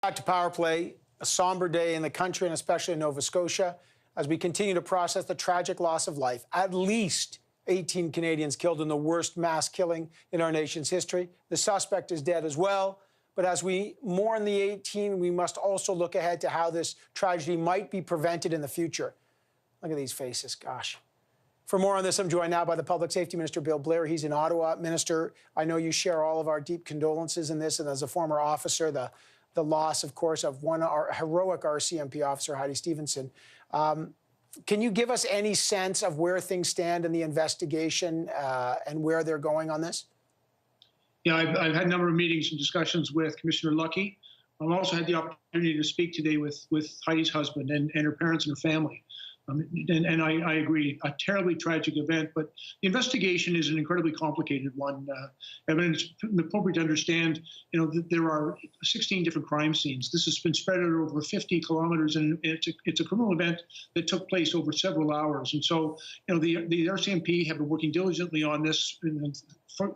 Back to Power Play, a somber day in the country and especially in Nova Scotia as we continue to process the tragic loss of life. At least 18 Canadians killed in the worst mass killing in our nation's history. The suspect is dead as well. But as we mourn the 18, we must also look ahead to how this tragedy might be prevented in the future. Look at these faces, gosh. For more on this, I'm joined now by the Public Safety Minister Bill Blair. He's in Ottawa. Minister, I know you share all of our deep condolences in this, and as a former officer, the loss, of course, of one heroic RCMP officer, Heidi Stevenson. Can you give us any sense of where things stand in the investigation and where they're going on this? Yeah, I've had a number of meetings and discussions with Commissioner Lucky. I've also had the opportunity to speak today with Heidi's husband and her parents and her family. And I agree, a terribly tragic event, but the investigation is an incredibly complicated one. Evan, it's appropriate to understand, that there are 16 different crime scenes. This has been spread out over 50 kilometers, and it's a criminal event that took place over several hours. And so, the RCMP have been working diligently on this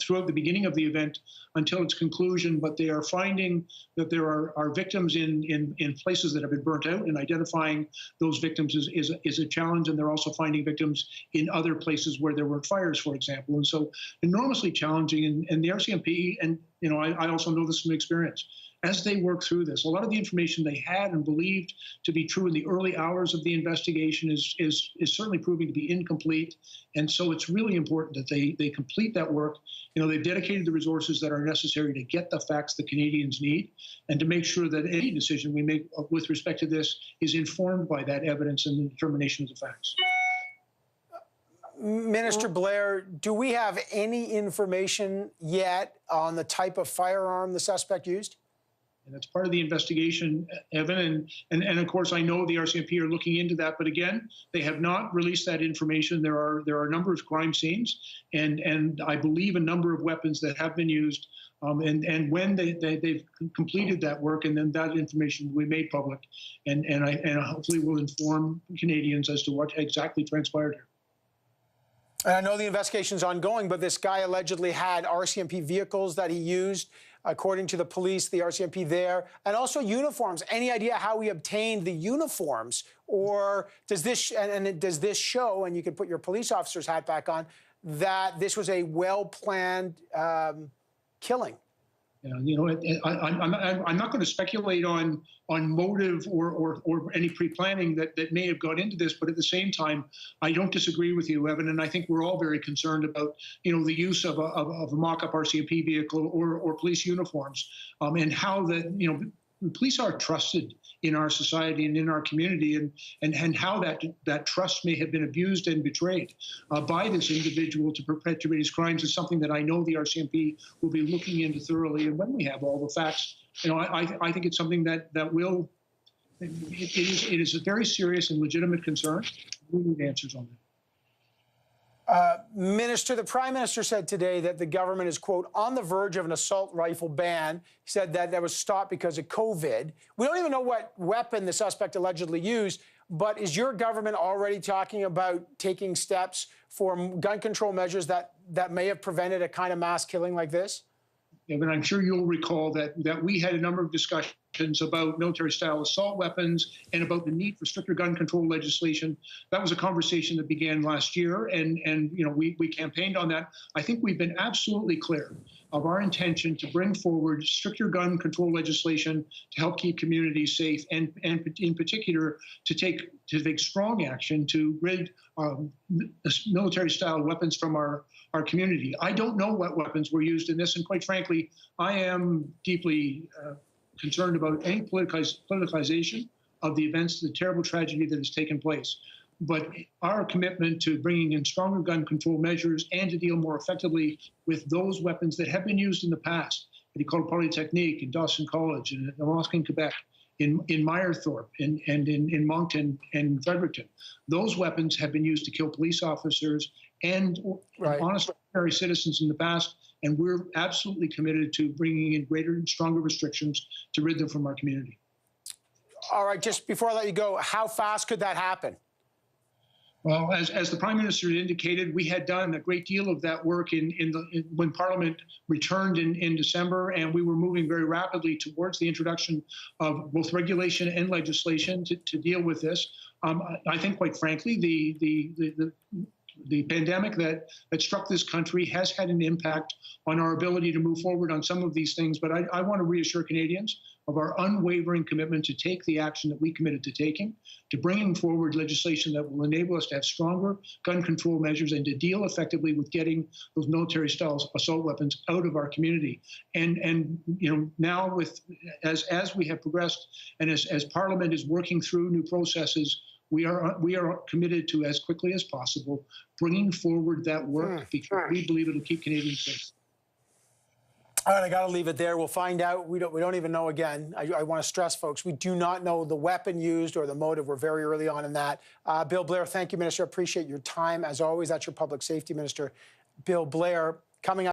throughout the beginning of the event until its conclusion, but they are finding that there are victims in places that have been burnt out, and identifying those victims is a challenge, and they're also finding victims in other places where there were fires, for example. And so enormously challenging, and the RCMP, and I also know this from experience, as they work through this, a lot of the information they had and believed to be true in the early hours of the investigation is certainly proving to be incomplete. And so it's really important that they complete that work. They've dedicated the resources that are necessary to get the facts the Canadians need, and to make sure that any decision we make with respect to this is informed by that evidence and the determination of the facts. Minister Blair, do we have any information yet on the type of firearm the suspect used? And that's part of the investigation, Evan. And of course, I know the RCMP are looking into that. But again, they have not released that information. There are a number of crime scenes, and I believe a number of weapons that have been used. And when they've completed that work, and then that information will be made public, and hopefully will inform Canadians as to what exactly transpired here. And I know the investigation is ongoing, but this guy allegedly had RCMP vehicles that he used, according to the police, the RCMP there, and also uniforms. Any idea how he obtained the uniforms? Or does this, does this show, and you can put your police officer's hat back on, that this was a well-planned killing? I'm not going to speculate on motive or any pre-planning that may have gone into this, but at the same time, I don't disagree with you, Evan, and I think we're all very concerned about the use of a mock-up RCMP vehicle or police uniforms, and how that police are trusted in our society and in our community, and how that trust may have been abused and betrayed by this individual to perpetrate his crimes is something that I know the RCMP will be looking into thoroughly. And when we have all the facts, I think it's something that will. It is a very serious and legitimate concern. We need answers on that. Minister, the Prime Minister said today that the government is, quote, on the verge of an assault rifle ban. He said that was stopped because of COVID. We don't even know what weapon the suspect allegedly used, but is your government already talking about taking steps for gun control measures that may have prevented a kind of mass killing like this? Yeah, but I'm sure you'll recall that we had a number of discussions about military-style assault weapons and about the need for stricter gun control legislation. That was a conversation that began last year, and we campaigned on that. I think we've been absolutely clear of our intention to bring forward stricter gun control legislation to help keep communities safe, and in particular to take strong action to rid military-style weapons from our community. I don't know what weapons were used in this, and quite frankly, I am deeply concerned about any politicization of the events, the terrible tragedy that has taken place. But our commitment to bringing in stronger gun control measures and to deal more effectively with those weapons that have been used in the past, at École Polytechnique, in Dawson College, in Alaska, Quebec, in Meyerthorpe, and in Moncton and Fredericton. Those weapons have been used to kill police officers and honest, ordinary citizens in the past, and we're absolutely committed to bringing in greater and stronger restrictions to rid them from our community. All right, just before I let you go, how fast could that happen? Well, as the Prime Minister indicated, we had done a great deal of that work when Parliament returned in December, and we were moving very rapidly towards the introduction of both regulation and legislation to deal with this. I think, quite frankly, the pandemic that struck this country has had an impact on our ability to move forward on some of these things. But I want to reassure Canadians of our unwavering commitment to take the action that we committed to taking, to bringing forward legislation that will enable us to have stronger gun control measures and to deal effectively with getting those military-style assault weapons out of our community. And you know, now as we have progressed and as Parliament is working through new processes, we are committed to, as quickly as possible, bringing forward that work because we believe it'll keep Canadians safe. All right, I got to leave it there. We'll find out. We don't even know again. I want to stress, folks, we do not know the weapon used or the motive. We're very early on in that. Bill Blair, thank you, Minister. Appreciate your time. As always, that's your Public Safety Minister, Bill Blair. Coming up.